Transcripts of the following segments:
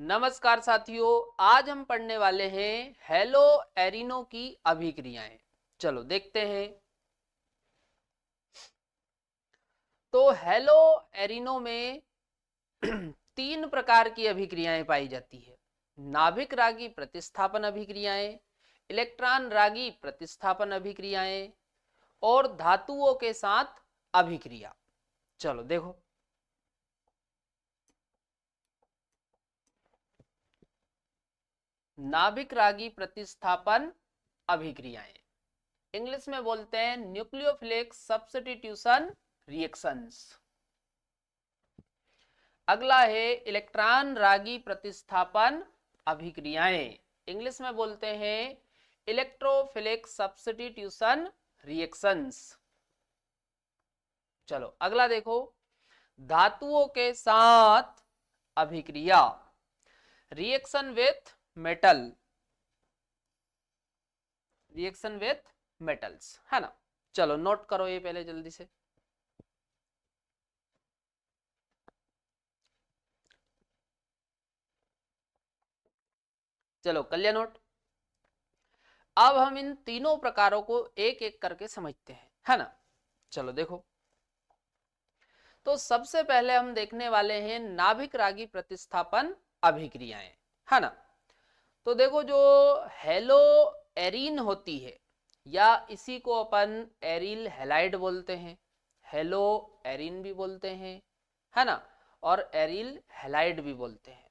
नमस्कार साथियों, आज हम पढ़ने वाले हैं हेलो एरिनो की अभिक्रियाएं। चलो देखते हैं। तो हेलो एरिनो में तीन प्रकार की अभिक्रियाएं पाई जाती है। नाभिक रागी प्रतिस्थापन अभिक्रियाएं, इलेक्ट्रॉन रागी प्रतिस्थापन अभिक्रियाएं और धातुओं के साथ अभिक्रिया। चलो देखो। नाभिक रागी प्रतिस्थापन अभिक्रियाएं इंग्लिश में बोलते हैं न्यूक्लियोफिलिक सब्स्टिट्यूशन रिएक्शंस। अगला है इलेक्ट्रॉन रागी प्रतिस्थापन अभिक्रियाएं, इंग्लिश में बोलते हैं इलेक्ट्रोफिलिक सब्स्टिट्यूशन रिएक्शंस। चलो अगला देखो, धातुओं के साथ अभिक्रिया, reaction with metal, reaction with metals, है ना। चलो नोट करो ये पहले जल्दी से। चलो कर लिया नोट। अब हम इन तीनों प्रकारों को एक एक करके समझते हैं, है ना। चलो देखो। तो सबसे पहले हम देखने वाले हैं नाभिक रागी प्रतिस्थापन अभिक्रियाएं, है ना। तो देखो, जो हेलो एरीन होती है या इसी को अपन एरिल हैलाइड बोलते हैं, हेलो एरीन भी बोलते हैं, है ना, और एरिल हैलाइड भी बोलते हैं।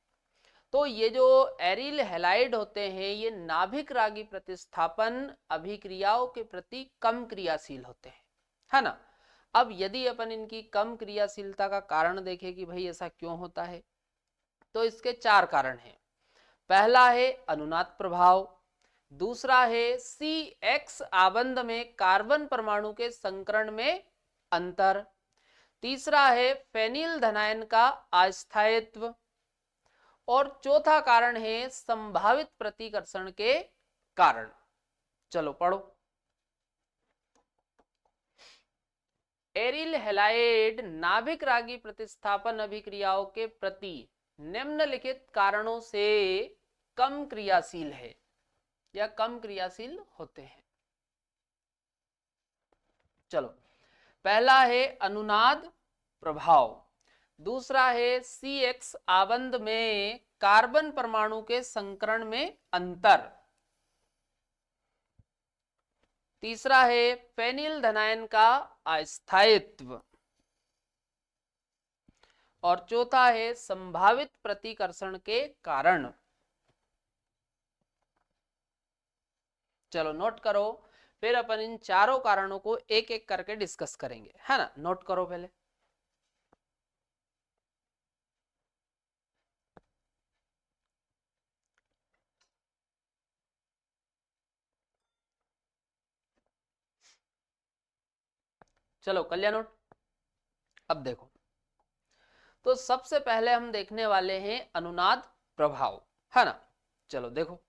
तो ये जो एरिल हैलाइड होते हैं ये नाभिक रागी प्रतिस्थापन अभिक्रियाओं के प्रति कम क्रियाशील होते हैं, है ना। अब यदि अपन इनकी कम क्रियाशीलता का कारण देखें कि भाई ऐसा क्यों होता है, तो इसके चार कारण हैं। पहला है अनुनाद प्रभाव, दूसरा है CX आबंध में कार्बन परमाणु के संकरण में अंतर, तीसरा है फेनिल धनायन का अस्थायित्व, और चौथा कारण है संभावित प्रतिकर्षण के कारण। चलो पढ़ो। एरिल हैलाइड नाभिक रागी प्रतिस्थापन अभिक्रियाओं के प्रति निम्नलिखित कारणों से कम क्रियाशील है या कम क्रियाशील होते हैं। चलो, पहला है अनुनाद प्रभाव, दूसरा है CX आबंध में कार्बन परमाणु के संकरण में अंतर, तीसरा है फेनिल धनायन का अस्थायित्व, और चौथा है संभावित प्रतिकर्षण के कारण। चलो नोट करो, फिर अपन इन चारों कारणों को एक एक करके डिस्कस करेंगे, है ना। नोट करो पहले। चलो कर लिया नोट। अब देखो, तो सबसे पहले हम देखने वाले हैं अनुनाद प्रभाव, है ना। चलो देखो।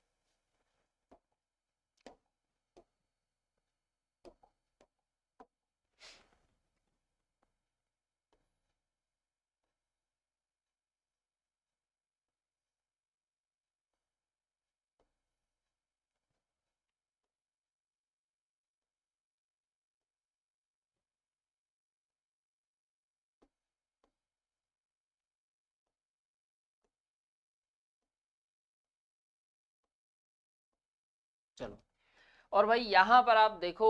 चलो, और भाई यहां पर आप देखो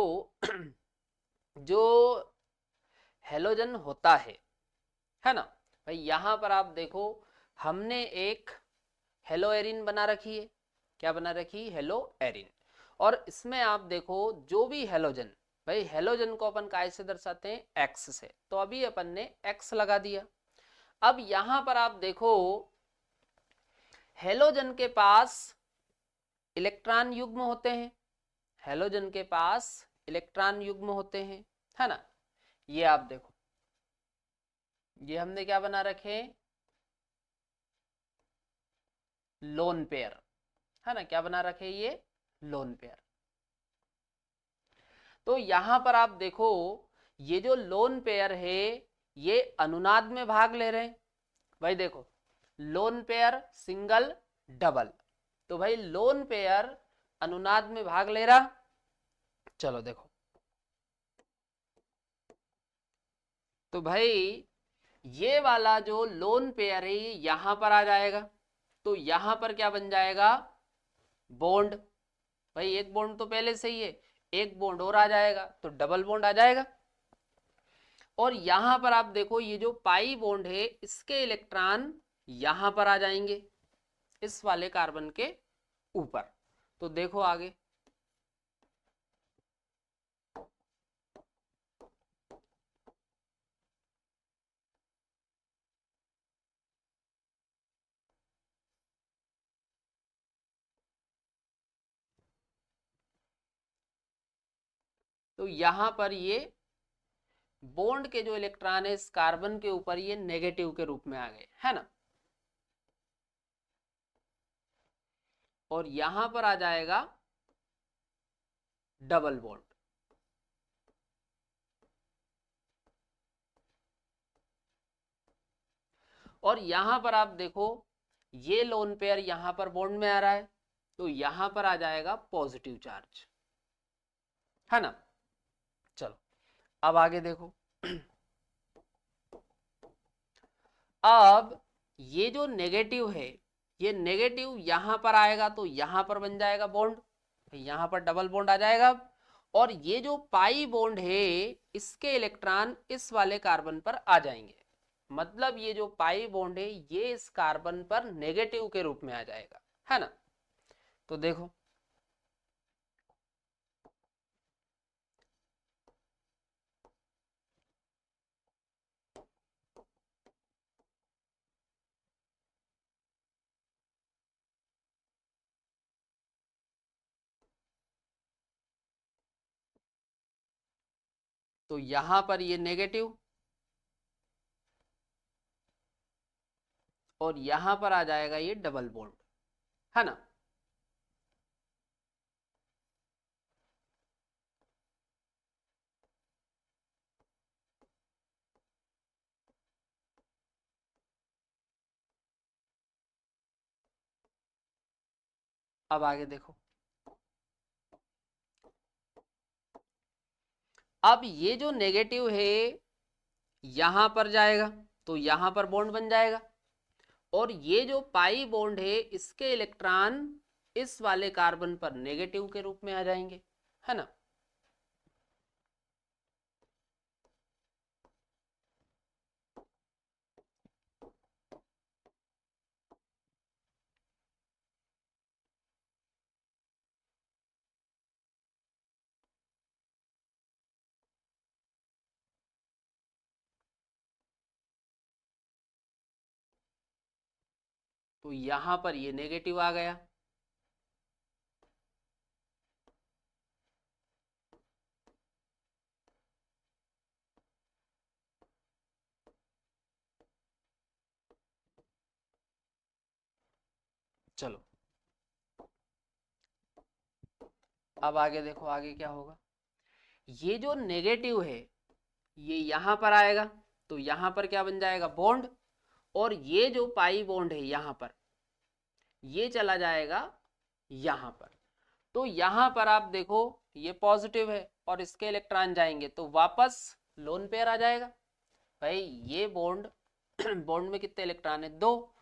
जो हेलोजन होता है ना। भाई यहां पर आप देखो, हमने एक हेलो एरिन बना रखी है। क्या बना रखी? Hello Erin. और इसमें आप देखो जो भी हेलोजन, भाई हेलोजन को अपन काय से दर्शाते हैं? एक्स से। तो अभी अपन ने एक्स लगा दिया। अब यहां पर आप देखो हेलोजन के पास इलेक्ट्रॉन युग्म होते हैं, हेलोजन के पास इलेक्ट्रॉन युग्म होते हैं, है ना। ये आप देखो, ये हमने क्या बना रखे? लोन पेयर, है ना। क्या बना रखे? ये लोन पेयर। तो यहां पर आप देखो ये जो लोन पेयर है ये अनुनाद में भाग ले रहे हैं। भाई देखो, लोन पेयर, सिंगल, डबल। तो भाई लोन पेयर अनुनाद में भाग ले रहा। चलो देखो, तो भाई ये वाला जो लोन पेयर है ये यहां पर आ जाएगा, तो यहां पर क्या बन जाएगा, बॉन्ड। भाई एक बॉन्ड तो पहले से ही है, एक बॉन्ड और आ जाएगा तो डबल बॉन्ड आ जाएगा। और यहां पर आप देखो ये जो पाई बॉन्ड है इसके इलेक्ट्रॉन यहां पर आ जाएंगे इस वाले कार्बन के ऊपर। तो देखो आगे, तो यहां पर ये बॉन्ड के जो इलेक्ट्रॉन है इस कार्बन के ऊपर ये नेगेटिव के रूप में आ गए, है ना। और यहां पर आ जाएगा डबल बॉन्ड। और यहां पर आप देखो ये लोन पेयर यहां पर बॉन्ड में आ रहा है, तो यहां पर आ जाएगा पॉजिटिव चार्ज, है ना। चलो अब आगे देखो, अब ये जो नेगेटिव है ये नेगेटिव यहां पर आएगा तो यहां पर बन जाएगा बॉन्ड, यहां पर डबल बॉन्ड आ जाएगा। और ये जो पाई बॉन्ड है इसके इलेक्ट्रॉन इस वाले कार्बन पर आ जाएंगे, मतलब ये जो पाई बॉन्ड है ये इस कार्बन पर नेगेटिव के रूप में आ जाएगा, है ना। तो देखो, तो यहां पर ये नेगेटिव और यहां पर आ जाएगा ये डबल बॉन्ड, है ना। अब आगे देखो, अब ये जो नेगेटिव है यहां पर जाएगा तो यहां पर बॉन्ड बन जाएगा, और ये जो पाई बॉन्ड है इसके इलेक्ट्रॉन इस वाले कार्बन पर नेगेटिव के रूप में आ जाएंगे, है ना। तो यहां पर ये नेगेटिव आ गया, चलो अब आगे देखो आगे क्या होगा। ये जो नेगेटिव है ये यहां पर आएगा तो यहां पर क्या बन जाएगा, बॉन्ड। और ये जो पाई बॉन्ड है यहां पर ये चला जाएगा यहां पर, तो यहां पर आप देखो ये पॉजिटिव है और इसके इलेक्ट्रॉन जाएंगे तो वापस लोन पेयर आ जाएगा। भाई ये बॉन्ड बॉन्ड में कितने इलेक्ट्रॉन है, दो।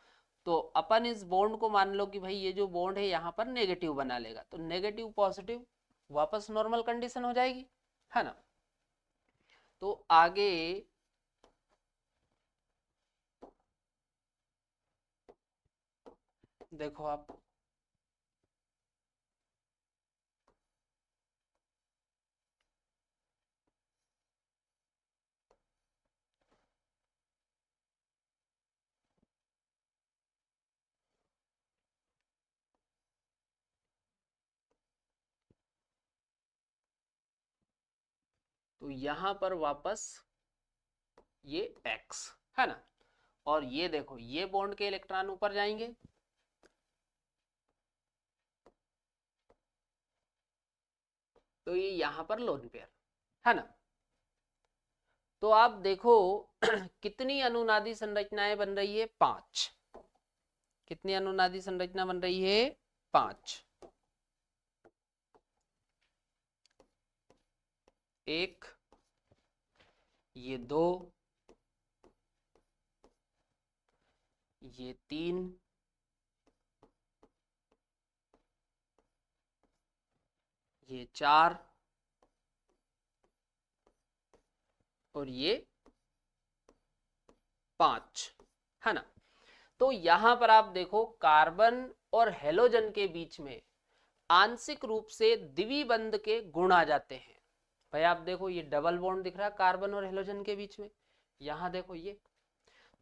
तो अपन इस बॉन्ड को मान लो कि भाई ये जो बॉन्ड है यहाँ पर नेगेटिव बना लेगा, तो नेगेटिव पॉजिटिव वापस नॉर्मल कंडीशन हो जाएगी, है ना। तो आगे देखो आप, तो यहां पर वापस ये X, है ना। और ये देखो ये बॉन्ड के इलेक्ट्रॉन ऊपर जाएंगे, तो ये यहां पर लोन पेयर, है ना। तो आप देखो कितनी अनुनादी संरचनाएं बन रही है, 5। कितनी अनुनादी संरचना बन रही है? 5। एक, ये 2, ये 3, ये 4 और ये 5, है ना। तो यहां पर आप देखो कार्बन और हेलोजन के बीच में आंशिक रूप से द्विबंध के गुण आ जाते हैं। भाई आप देखो ये डबल बॉन्ड दिख रहा है कार्बन और हेलोजन के बीच में, यहां देखो ये,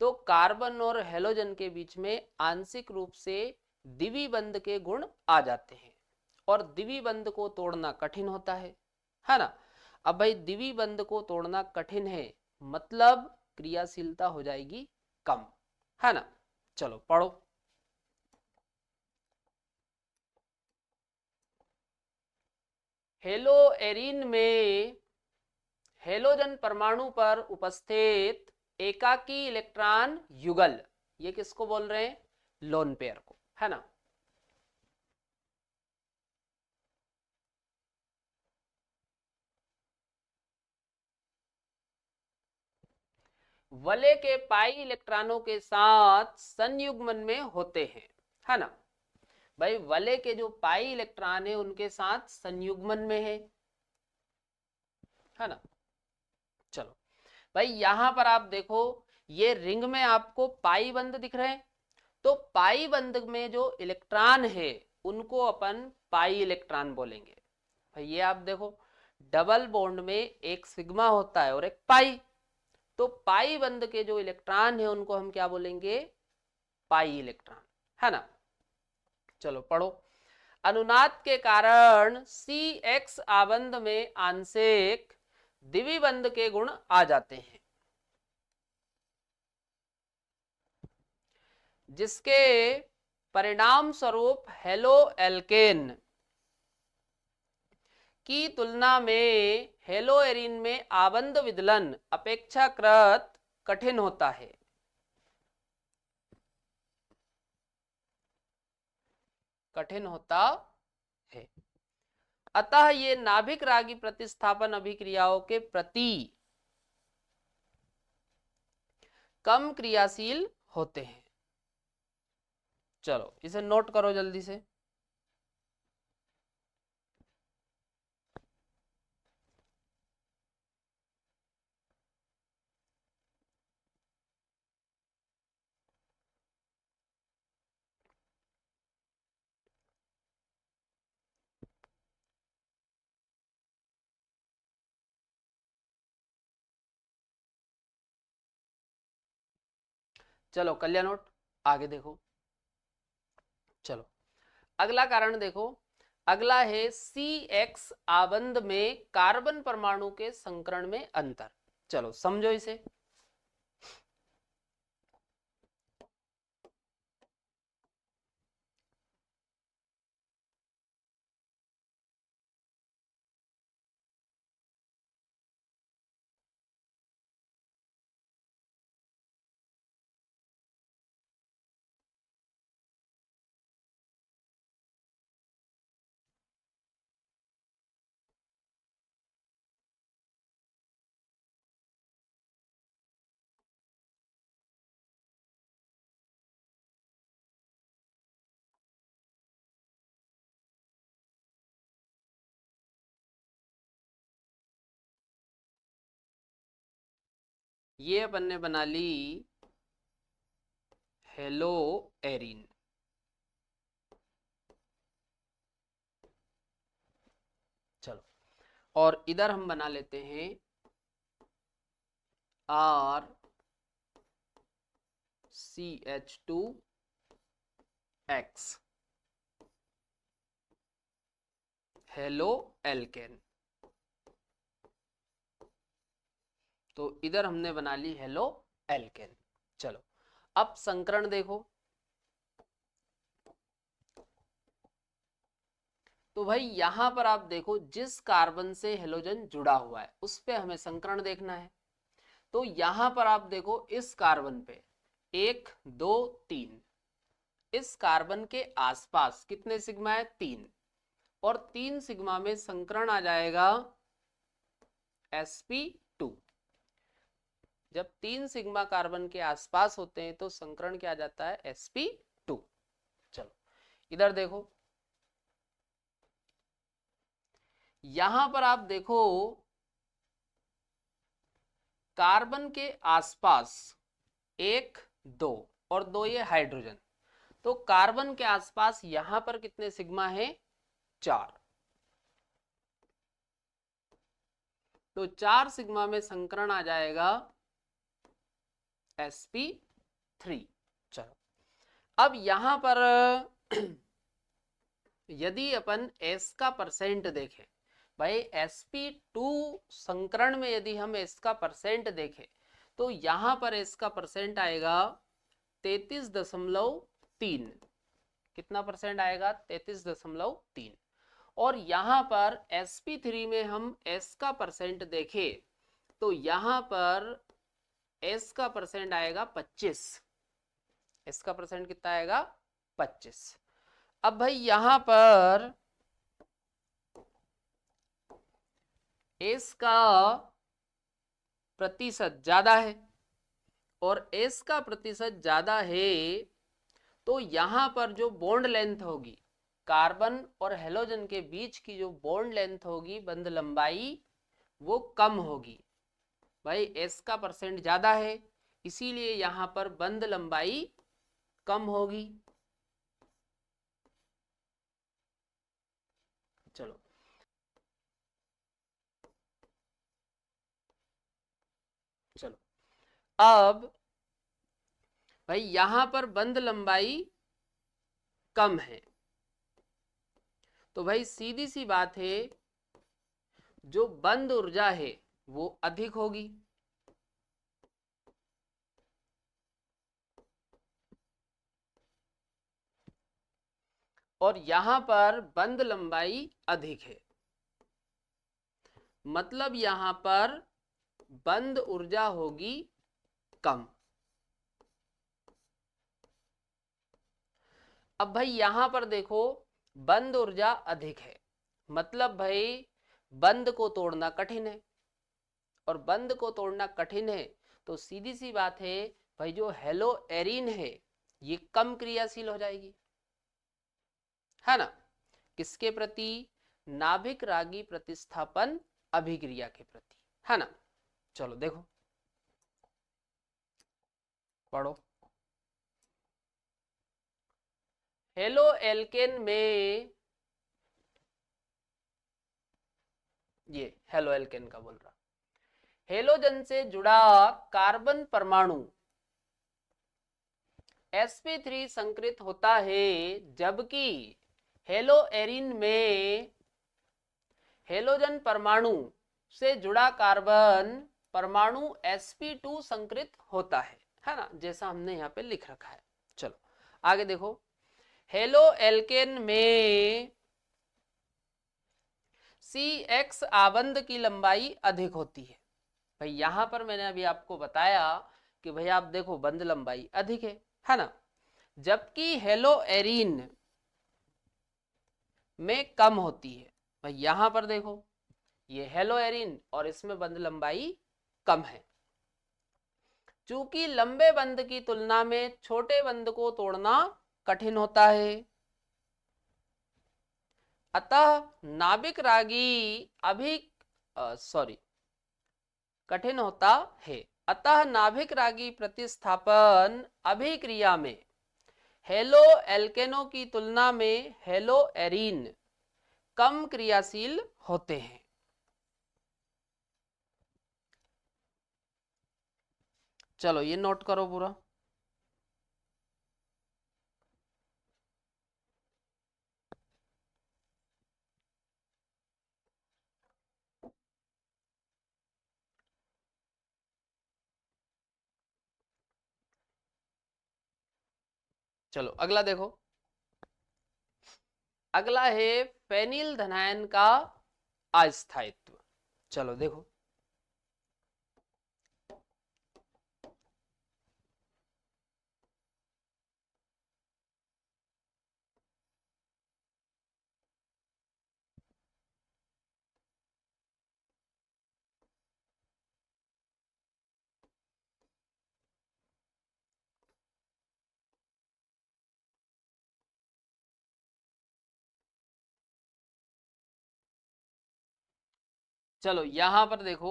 तो कार्बन और हेलोजन के बीच में आंशिक रूप से द्विबंध के गुण आ जाते हैं और द्विबंध को तोड़ना कठिन होता है ना। अब भाई द्विबंध को तोड़ना कठिन है मतलब क्रियाशीलता हो जाएगी कम, है ना। चलो पढ़ो। हेलोएरिन में हेलोजन परमाणु पर उपस्थित एकाकी इलेक्ट्रॉन युगल, ये किसको बोल रहे हैं? लोन पेयर को, है ना। वलय के पाई इलेक्ट्रॉनों के साथ संयुग्मन में होते हैं, है ना। भाई वलय के जो पाई इलेक्ट्रॉन है उनके साथ संयुग्मन में है ना। चलो भाई यहां पर आप देखो ये रिंग में आपको पाई बंध दिख रहे हैं, तो पाई बंध में जो इलेक्ट्रॉन है उनको अपन पाई इलेक्ट्रॉन बोलेंगे। भाई ये आप देखो डबल बॉन्ड में एक सिग्मा होता है और एक पाई, तो पाई बंध के जो इलेक्ट्रॉन है उनको हम क्या बोलेंगे? पाई इलेक्ट्रॉन, है ना। चलो पढ़ो। अनुनाद के कारण CX आबंध में आंशिक द्विबंध के गुण आ जाते हैं, जिसके परिणाम स्वरूप हेलो एल्केन की तुलना में हेलोएरिन में आबंध विदलन अपेक्षाकृत कठिन होता है। कठिन होता है। अतः ये नाभिक रागी प्रतिस्थापन अभिक्रियाओं के प्रति कम क्रियाशील होते हैं। चलो इसे नोट करो जल्दी से। चलो कल्याण नोट आगे देखो। चलो अगला कारण देखो, अगला है CX आबंध में कार्बन परमाणु के संकरण में अंतर। चलो समझो इसे। ये अपन ने बना ली हेलो एरिन। चलो और इधर हम बना लेते हैं RCH2X हेलो एल्केन। तो इधर हमने बना ली हेलो एल्केन। चलो अब संकरण देखो। तो भाई यहां पर आप देखो जिस कार्बन से हेलोजन जुड़ा हुआ है उस पे हमें संकरण देखना है। तो यहां पर आप देखो इस कार्बन पे 1 2 3 इस कार्बन के आसपास कितने सिग्मा है? 3, और 3 सिग्मा में संकरण आ जाएगा sp2। जब 3 सिग्मा कार्बन के आसपास होते हैं तो संकरण क्या आ जाता है? sp2। चलो इधर देखो, यहां पर आप देखो कार्बन के आसपास 1 2 और 2 ये हाइड्रोजन, तो कार्बन के आसपास यहां पर कितने सिग्मा है? 4। तो 4 सिग्मा में संकरण आ जाएगा sp3। चलो अब यहां पर यदि अपन s का परसेंट देखें, भाई sp2 संकरण में यदि हम s का परसेंट देखें तो यहां पर s का परसेंट आएगा 33.3। कितना परसेंट आएगा? 33.3। और यहां पर sp3 में हम s का परसेंट देखें तो यहां पर s का परसेंट आएगा 25। s का परसेंट कितना आएगा? 25। अब भाई यहां पर s का प्रतिशत ज्यादा है और s का प्रतिशत ज्यादा है तो यहां पर जो बॉन्ड लेंथ होगी कार्बन और हेलोजन के बीच की, जो बॉन्ड लेंथ होगी, बंध लंबाई, वो कम होगी। भाई s का परसेंट ज्यादा है इसीलिए यहां पर बंध लंबाई कम होगी। चलो चलो अब भाई यहां पर बंध लंबाई कम है तो भाई सीधी सी बात है जो बंध ऊर्जा है वो अधिक होगी। और यहां पर बंध लंबाई अधिक है, मतलब यहां पर बंध ऊर्जा होगी कम। अब भाई यहां पर देखो बंध ऊर्जा अधिक है, मतलब भाई बंध को तोड़ना कठिन है, और बंध को तोड़ना कठिन है तो सीधी सी बात है भाई जो हेलो एरीन है ये कम क्रियाशील हो जाएगी, है ना? किसके प्रति? नाभिक रागी प्रतिस्थापन अभिक्रिया के प्रति, है ना? चलो देखो पढ़ो। हेलो एल्केन में, ये हेलो एल्केन का बोल रहा, हेलोजन से जुड़ा कार्बन परमाणु sp3 संकृत होता है, जबकि हेलो एरीन में हेलोजन परमाणु से जुड़ा कार्बन परमाणु sp2 संकृत होता है ना? जैसा हमने यहाँ पे लिख रखा है। चलो आगे देखो, हेलो एल्केन में CX आबंध की लंबाई अधिक होती है। भाई यहां पर मैंने अभी आपको बताया कि भाई आप देखो बंध लंबाई अधिक है ना? जबकि हेलो एरीन में कम होती है। भाई यहां पर देखो ये हेलो एरीन और इसमें बंध लंबाई कम है। चूंकि लंबे बंध की तुलना में छोटे बंध को तोड़ना कठिन होता है, अतः नाभिक रागी अभी कठिन होता है, अतः नाभिक रागी प्रतिस्थापन अभिक्रिया में हेलो एल्केनो की तुलना में हेलो एरीन कम क्रियाशील होते हैं। चलो ये नोट करो पूरा। चलो अगला देखो, अगला है फेनिल धनायन का अस्थायित्व। चलो देखो, चलो यहां पर देखो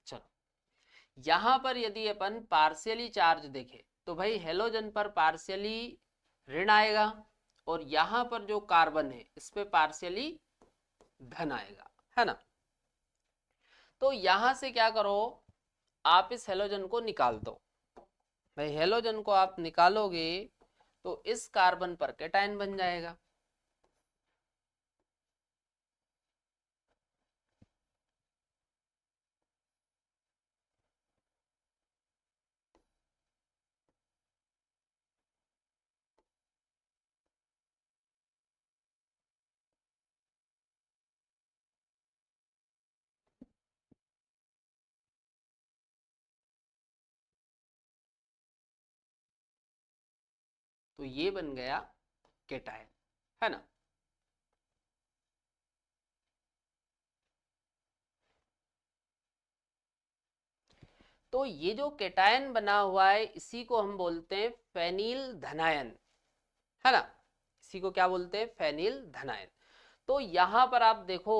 चलो यहां पर यदि अपन पार्शियली चार्ज देखें तो भाई हेलोजन पर पार्शियली ऋण आएगा और यहां पर जो कार्बन है इस पे पार्शियली धन आएगा, है ना। तो यहां से क्या करो, आप इस हेलोजन को निकाल दो। भाई हेलोजन को आप निकालोगे तो इस कार्बन पर कैटायन बन जाएगा। तो ये बन गया कैटायन, है ना। तो ये जो कैटायन बना हुआ है इसी को हम बोलते हैं फेनिल धनायन, है ना। इसी को क्या बोलते हैं, फेनिल धनायन। तो यहां पर आप देखो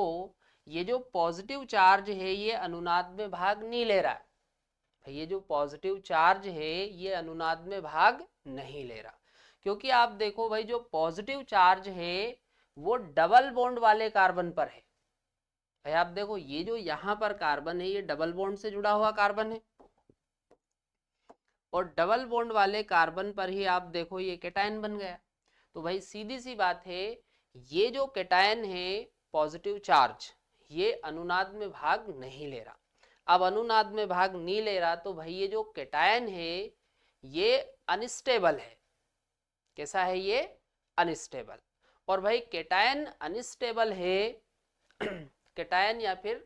ये जो पॉजिटिव चार्ज है ये अनुनाद में भाग नहीं ले रहा है। ये जो पॉजिटिव चार्ज है ये अनुनाद में भाग नहीं ले रहा, क्योंकि आप देखो भाई जो पॉजिटिव चार्ज है वो डबल बॉन्ड वाले कार्बन पर है। भाई आप देखो ये जो यहां पर कार्बन है ये डबल बॉन्ड से जुड़ा हुआ कार्बन है और डबल बॉन्ड वाले कार्बन पर ही आप देखो ये कैटायन बन गया। तो भाई सीधी सी बात है ये जो कैटायन है पॉजिटिव चार्ज ये अनुनाद में भाग नहीं ले रहा। अब अनुनाद में भाग नहीं ले रहा तो भाई ये जो कैटायन है ये अनस्टेबल है। कैसा है ये, अनस्टेबल। और भाई कैटायन अनस्टेबल है कैटायन या फिर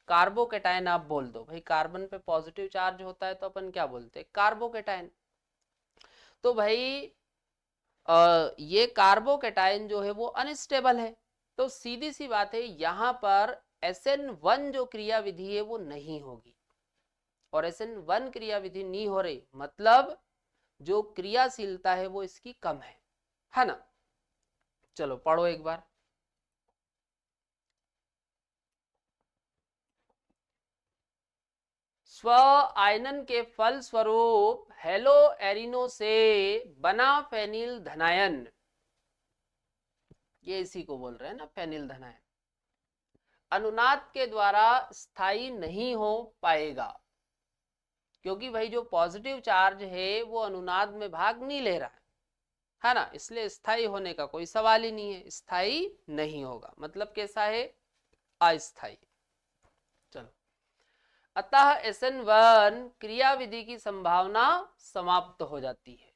कार्बोकैटायन आप बोल दो। भाई कार्बन पे पॉजिटिव चार्ज होता है तो अपन क्या बोलते हैं, कार्बोकैटायन। तो भाई ये कार्बोकैटायन जो है वो अनस्टेबल है। तो सीधी सी बात है यहां पर SN1 जो क्रिया विधि है वो नहीं होगी और SN1 क्रिया विधि नहीं हो रही मतलब जो क्रियाशीलता है वो इसकी कम है ना। चलो पढ़ो एक बार। स्व आयनन के फल स्वरूप हेलो एरिनो से बना फेनिल धनायन, ये इसी को बोल रहे हैं ना फेनिल धनायन, अनुनाद के द्वारा स्थायी नहीं हो पाएगा। क्योंकि भाई जो पॉजिटिव चार्ज है वो अनुनाद में भाग नहीं ले रहा है ना, इसलिए स्थायी होने का कोई सवाल ही नहीं है, स्थायी नहीं होगा। मतलब कैसा है, अस्थायी। चलो अतः SN1 क्रियाविधि की संभावना समाप्त हो जाती है।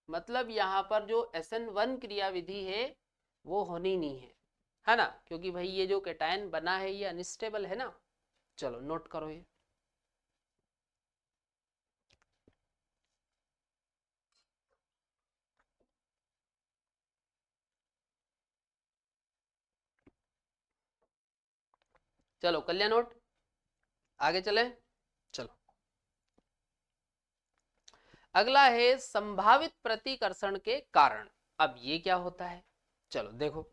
मतलब यहां पर जो SN1 क्रियाविधि है वो होनी नहीं है ना, क्योंकि भाई ये जो कैटायन बना है ये अनस्टेबल है ना। चलो नोट करो ये। चलो कल्याण नोट, आगे चले। चलो अगला है संभावित प्रतिकर्षण के कारण। अब ये क्या होता है, चलो देखो।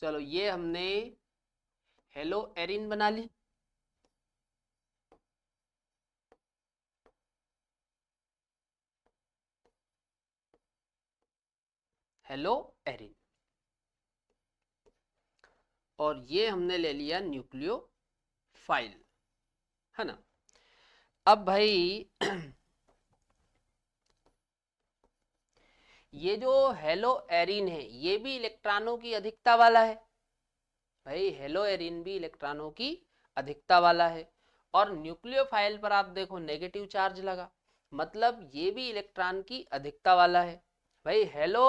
चलो ये हमने हेलो एरिन बना ली। हेलो एरिन, और ये हमने ले लिया न्यूक्लियोफाइल, है ना। अब भाई ये जो हेलो एरिन है ये भी इलेक्ट्रॉनों की अधिकता वाला है। भाई हेलो एरिन भी इलेक्ट्रॉनों की अधिकता वाला है और न्यूक्लियोफाइल पर आप देखो नेगेटिव चार्ज लगा, मतलब ये भी इलेक्ट्रॉन की अधिकता वाला है। भाई हेलो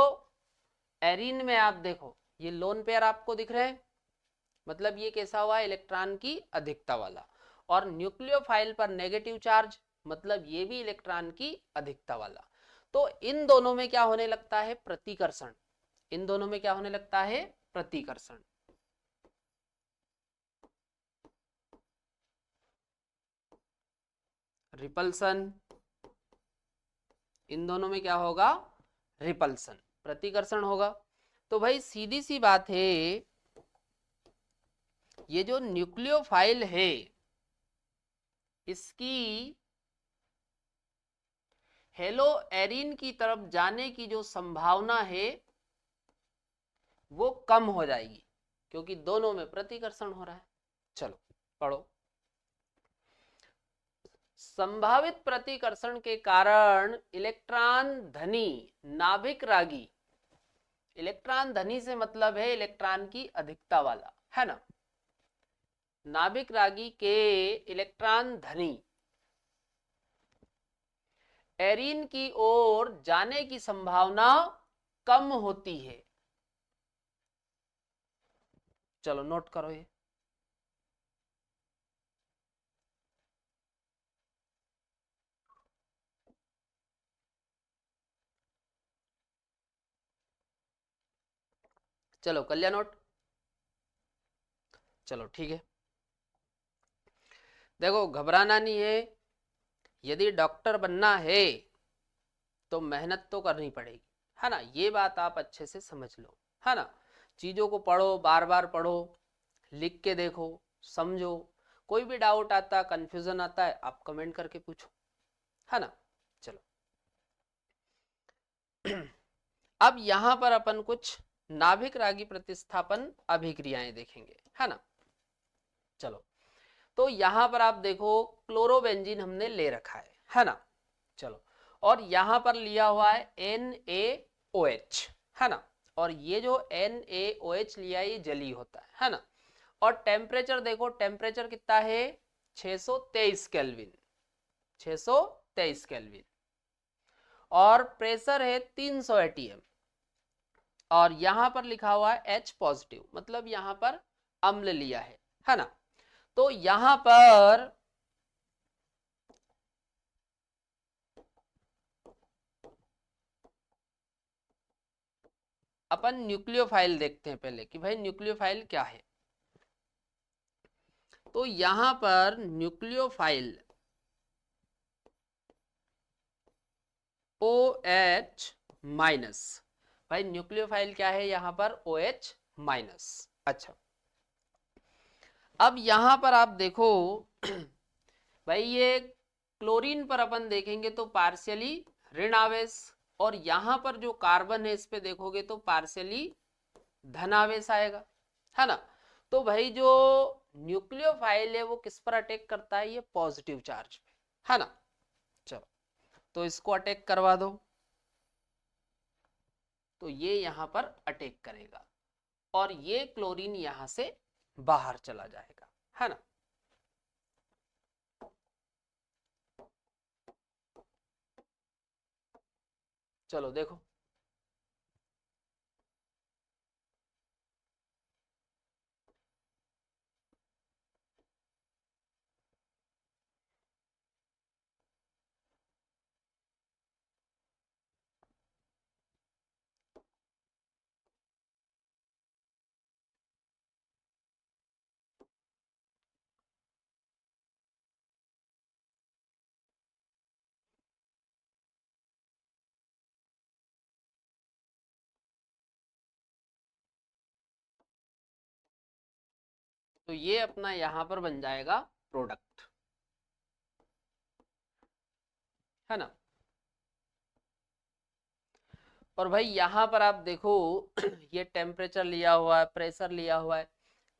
एरीन में आप देखो ये लोन पेयर आपको दिख रहे हैं, मतलब ये कैसा हुआ, इलेक्ट्रॉन की अधिकता वाला। और न्यूक्लियोफाइल पर नेगेटिव चार्ज, मतलब ये भी इलेक्ट्रॉन की अधिकता वाला। तो इन दोनों में क्या होने लगता है, प्रतिकर्षण। इन दोनों में क्या होने लगता है, प्रतिकर्षण। रिपल्सन, इन दोनों में क्या होगा, रिपल्सन, प्रतिकर्षण होगा। तो भाई सीधी सी बात है, ये जो न्यूक्लियोफाइल है इसकी हेलो एरीन की तरफ जाने की जो संभावना है वो कम हो जाएगी, क्योंकि दोनों में प्रतिकर्षण हो रहा है। चलो पढ़ो। संभावित प्रतिकर्षण के कारण इलेक्ट्रॉन धनी नाभिक रागी, इलेक्ट्रॉन धनी से मतलब है इलेक्ट्रॉन की अधिकता वाला, है ना। नाभिक रागी के इलेक्ट्रॉन धनी एरीन की ओर जाने की संभावना कम होती है। चलो नोट करो ये। चलो कर लिया नोट, चलो ठीक है। देखो घबराना नहीं है, यदि डॉक्टर बनना है तो मेहनत तो करनी पड़ेगी, है ना। ये बात आप अच्छे से समझ लो, है ना। चीज़ों को पढ़ो, बार बार पढ़ो, लिख के देखो, समझो। कोई भी डाउट आता, कंफ्यूजन आता है, आप कमेंट करके पूछो, है ना। चलो अब यहां पर अपन कुछ नाभिक रागी प्रतिस्थापन अभिक्रियाएं देखेंगे, है ना। चलो तो यहां पर आप देखो क्लोरोबेंजीन हमने ले रखा है ना। चलो और यहां पर लिया हुआ है NaOH, है ना। और ये जो NaOH लिया ये जली होता है ना। और टेम्परेचर देखो, टेम्परेचर कितना है, 623 केल्विन, 623 केल्विन। और प्रेशर है 300 ATM। और यहां पर लिखा हुआ है H पॉजिटिव, मतलब यहां पर अम्ल लिया है ना। तो यहां पर अपन न्यूक्लियोफाइल देखते हैं पहले कि भाई न्यूक्लियोफाइल क्या है। तो यहां पर न्यूक्लियोफाइल OH माइनस, भाई न्यूक्लियोफाइल क्या है यहां पर, OH माइनस। अच्छा अब यहां पर आप देखो भाई ये क्लोरीन पर अपन देखेंगे तो पार्शियली ऋण आवेश, और यहां पर जो कार्बन है इस पे देखोगे तो पार्शियली धन आवेश आएगा, है ना। तो भाई जो न्यूक्लियोफाइल है वो किस पर अटैक करता है, ये पॉजिटिव चार्ज पे, है ना। चलो तो इसको अटैक करवा दो, तो ये यहां पर अटैक करेगा और ये क्लोरीन यहां से बाहर चला जाएगा, है ना। चलो देखो तो ये अपना यहां पर बन जाएगा प्रोडक्ट, है ना। और भाई यहां पर आप देखो ये टेम्परेचर लिया हुआ है, प्रेशर लिया हुआ है,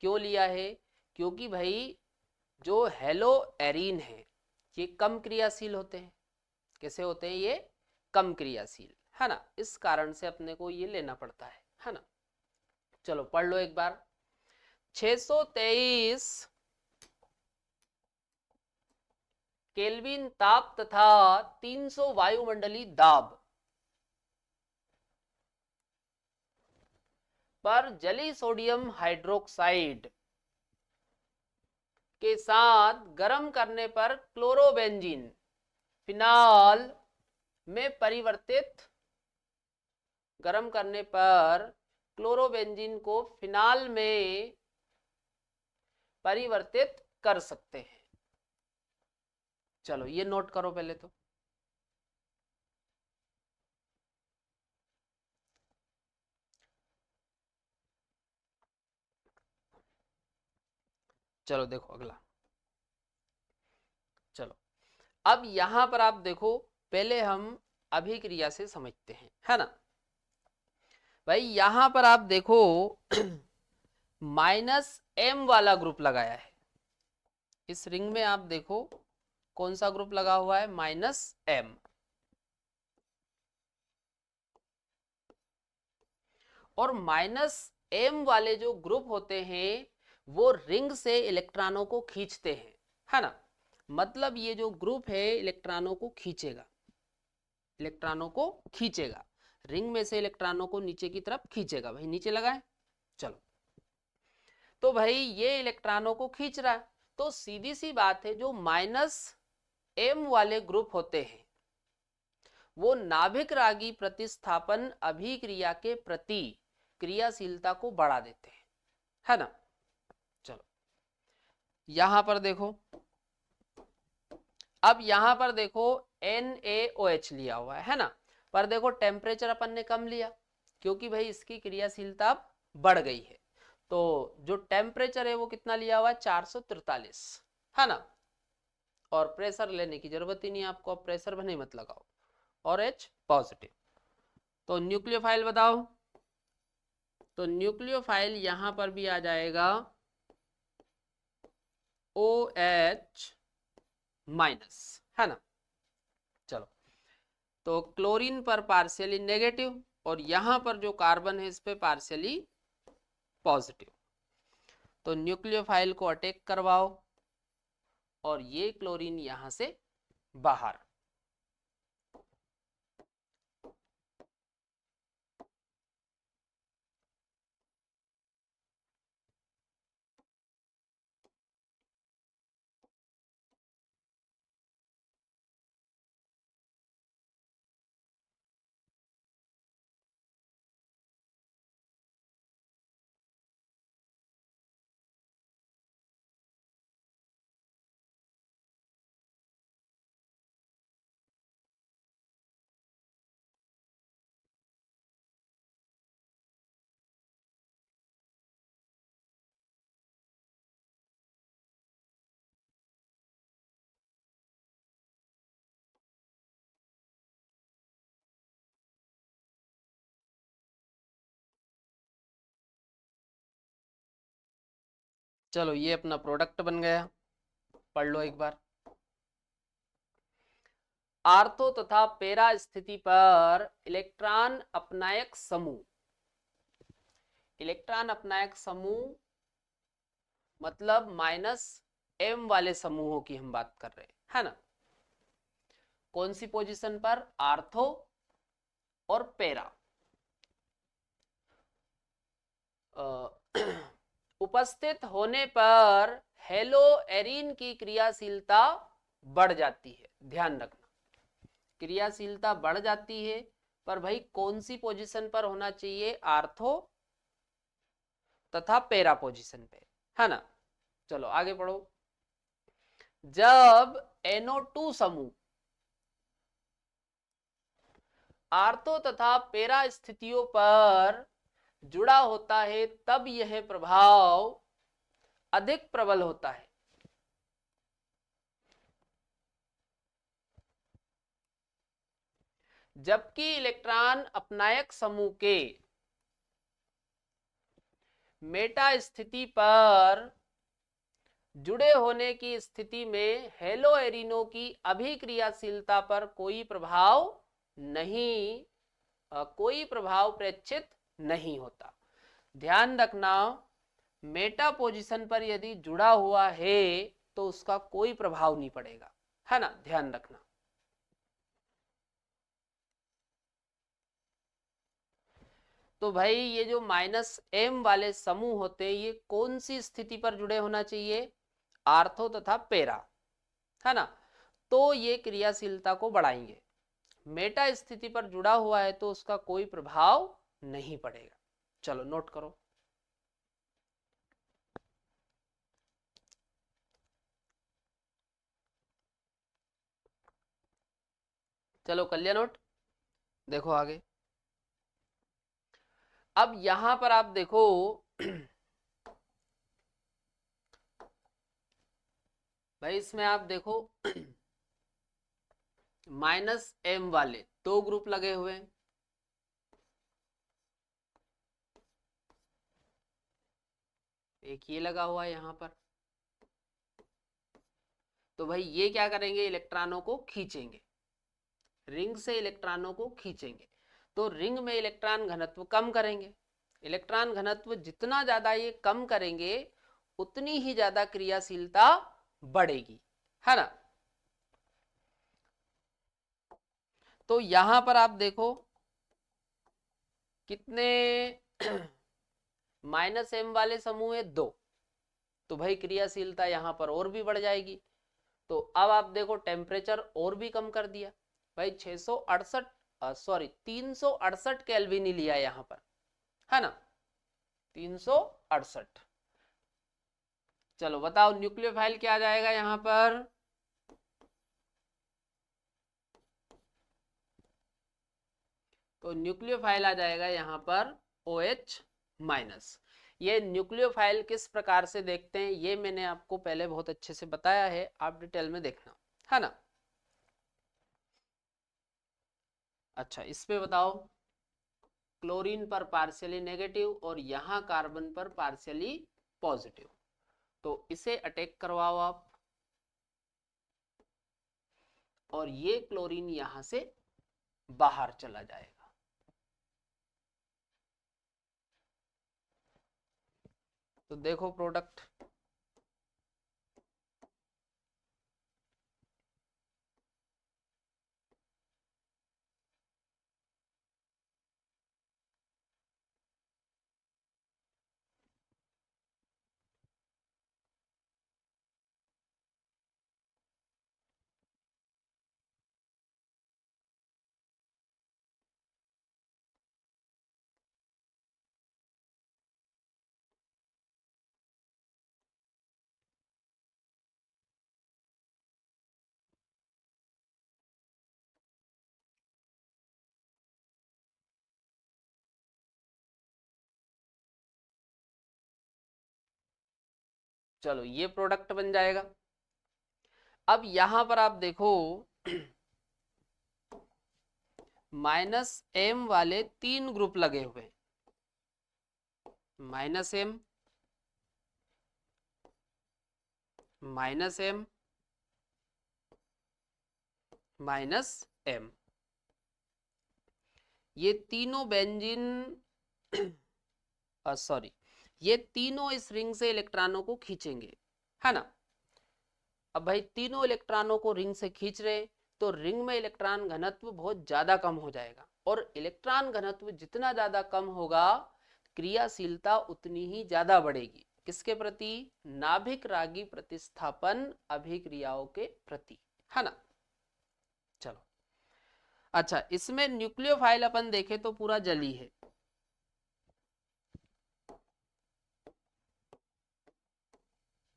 क्यों लिया है, क्योंकि भाई जो हेलो एरीन है ये कम क्रियाशील होते हैं। कैसे होते हैं ये, कम क्रियाशील, है ना। इस कारण से अपने को ये लेना पड़ता है ना। चलो पढ़ लो एक बार। 623 केल्विन ताप तथा 300 वायुमंडलीय दाब पर जली सोडियम हाइड्रोक्साइड के साथ गर्म करने पर क्लोरोबेंजीन फिनाल में परिवर्तित गर्म करने पर क्लोरोबेंजीन को फिनाल में परिवर्तित कर सकते हैं। चलो ये नोट करो पहले तो। चलो देखो अगला। चलो अब यहां पर आप देखो, पहले हम अभिक्रिया से समझते हैं, है ना भाई। यहां पर आप देखो -m वाला ग्रुप लगाया है इस रिंग में। आप देखो कौन सा ग्रुप लगा हुआ है, -m। और -m वाले जो ग्रुप होते हैं वो रिंग से इलेक्ट्रॉनों को खींचते हैं, है ना। मतलब ये जो ग्रुप है इलेक्ट्रॉनों को खींचेगा, इलेक्ट्रॉनों को खींचेगा, रिंग में से इलेक्ट्रॉनों को नीचे की तरफ खींचेगा। भाई नीचे लगाए। चलो तो भाई ये इलेक्ट्रॉनों को खींच रहा है, तो सीधी सी बात है जो -m वाले ग्रुप होते हैं वो नाभिक रागी प्रतिस्थापन अभिक्रिया के प्रति क्रियाशीलता को बढ़ा देते हैं, है ना। चलो यहां पर देखो, अब यहां पर देखो NaOH लिया हुआ है ना। पर देखो टेम्परेचर अपन ने कम लिया क्योंकि भाई इसकी क्रियाशीलता अब बढ़ गई है। तो जो टेम्परेचर है वो कितना लिया हुआ है, 443, है ना। और प्रेशर लेने की जरूरत ही नहीं आपको, अब प्रेशर बने मत लगाओ। और H पॉजिटिव। तो न्यूक्लियोफाइल बताओ। तो न्यूक्लियोफाइल यहां पर भी आ जाएगा OH माइनस, है ना। चलो तो क्लोरीन पर पार्शियली नेगेटिव और यहां पर जो कार्बन है इस पे पार्शियली पॉजिटिव। तो न्यूक्लियोफाइल को अटैक करवाओ और ये क्लोरीन यहां से बाहर। चलो ये अपना प्रोडक्ट बन गया, पढ़ लो एक बार। आर्थो तथा पेरा स्थिति पर इलेक्ट्रॉन अपनायक समूह, इलेक्ट्रॉन अपनायक समूह मतलब -m वाले समूहों की हम बात कर रहे हैं, है ना। कौन सी पोजीशन पर, आर्थो और पेरा। उपस्थित होने पर हेलो एरीन की क्रियाशीलता बढ़ जाती है। ध्यान रखना क्रियाशीलता बढ़ जाती है, पर भाई कौन सी पोजीशन पर होना चाहिए, आर्थो तथा पेरा पोजीशन पे, है ना। चलो आगे पढ़ो। जब NO2 समूह आर्थो तथा पेरा स्थितियों पर जुड़ा होता है तब यह प्रभाव अधिक प्रबल होता है। जबकि इलेक्ट्रॉन अपनायक समूह के मेटा स्थिति पर जुड़े होने की स्थिति में हेलो एरिनो की अभिक्रियाशीलता पर कोई प्रभाव नहीं, कोई प्रभाव प्रेक्षित नहीं होता। ध्यान रखना मेटा पोजीशन पर यदि जुड़ा हुआ है तो उसका कोई प्रभाव नहीं पड़ेगा, है ना, ध्यान रखना। तो भाई ये जो -m वाले समूह होते हैं ये कौन सी स्थिति पर जुड़े होना चाहिए, आर्थो तथा पैरा, है ना, तो ये क्रियाशीलता को बढ़ाएंगे। मेटा स्थिति पर जुड़ा हुआ है तो उसका कोई प्रभाव नहीं पड़ेगा। चलो नोट करो। चलो कर लिया नोट। देखो आगे। अब यहां पर आप देखो भाई इसमें आप देखो -m वाले दो ग्रुप लगे हुए हैं, एक ये लगा हुआ है यहां पर। तो भाई ये क्या करेंगे, इलेक्ट्रॉनों को खींचेंगे, रिंग से इलेक्ट्रॉनों को खींचेंगे, तो रिंग में इलेक्ट्रॉन घनत्व कम करेंगे। इलेक्ट्रॉन घनत्व जितना ज्यादा ये कम करेंगे उतनी ही ज्यादा क्रियाशीलता बढ़ेगी, है ना। तो यहां पर आप देखो कितने -m वाले समूह है, दो, तो भाई क्रियाशीलता यहां पर और भी बढ़ जाएगी। तो अब आप देखो टेम्परेचर और भी कम कर दिया भाई, 368 केल्विन ही लिया यहां पर, है ना, 368। चलो बताओ न्यूक्लियोफाइल क्या आ जाएगा यहां पर, तो न्यूक्लियोफाइल आ जाएगा यहां पर OH-। ये न्यूक्लियोफाइल किस प्रकार से देखते हैं ये मैंने आपको पहले बहुत अच्छे से बताया है, आप डिटेल में देखना, है ना। अच्छा इस पे बताओ, क्लोरीन पर पार्शियली नेगेटिव और यहां कार्बन पर पार्शियली पॉजिटिव, तो इसे अटैक करवाओ आप, और ये क्लोरीन यहां से बाहर चला जाएगा। तो देखो प्रोडक्ट, चलो ये प्रोडक्ट बन जाएगा। अब यहां पर आप देखो -m वाले तीन ग्रुप लगे हुए, -m, -m, -m, ये तीनों बेंजीन सॉरी ये तीनों इस रिंग से इलेक्ट्रॉनों को खींचेंगे, है ना। अब भाई तीनों इलेक्ट्रॉनों को रिंग से खींच रहे तो रिंग में इलेक्ट्रॉन घनत्व बहुत ज्यादा कम हो जाएगा, और इलेक्ट्रॉन घनत्व जितना ज्यादा कम होगा क्रियाशीलता उतनी ही ज्यादा बढ़ेगी, किसके प्रति, नाभिक रागी प्रतिस्थापन अभिक्रियाओं के प्रति, है ना। चलो अच्छा इसमें न्यूक्लियोफाइल अपन देखें तो पूरा जली है,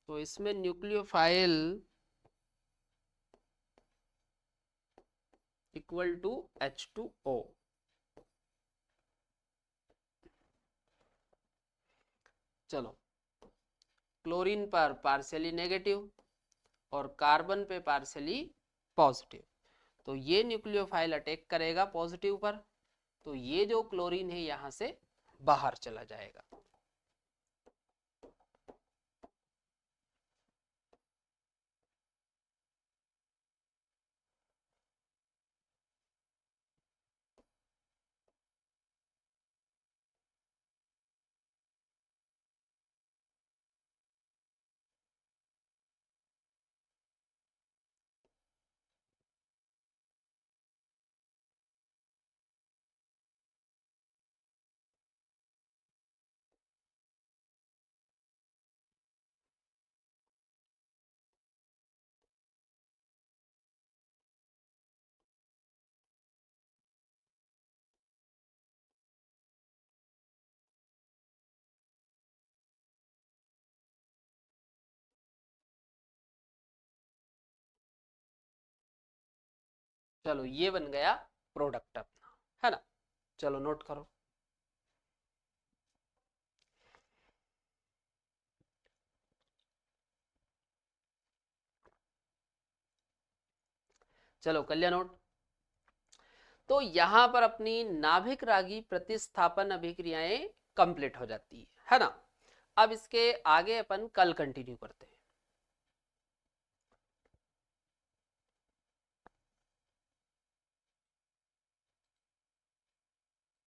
तो इसमें न्यूक्लियोफाइल इक्वल टू H2O। चलो क्लोरीन पर पार्शियली नेगेटिव और कार्बन पे पार्शियली पॉजिटिव, तो ये न्यूक्लियोफाइल अटैक करेगा पॉजिटिव पर, तो ये जो क्लोरीन है यहां से बाहर चला जाएगा। चलो ये बन गया प्रोडक्ट अपना, है ना। चलो नोट करो। चलो कर लिया नोट। तो यहां पर अपनी नाभिक रागी प्रतिस्थापन अभिक्रियाएं कंप्लीट हो जाती है ना। अब इसके आगे अपन कल कंटिन्यू करते हैं।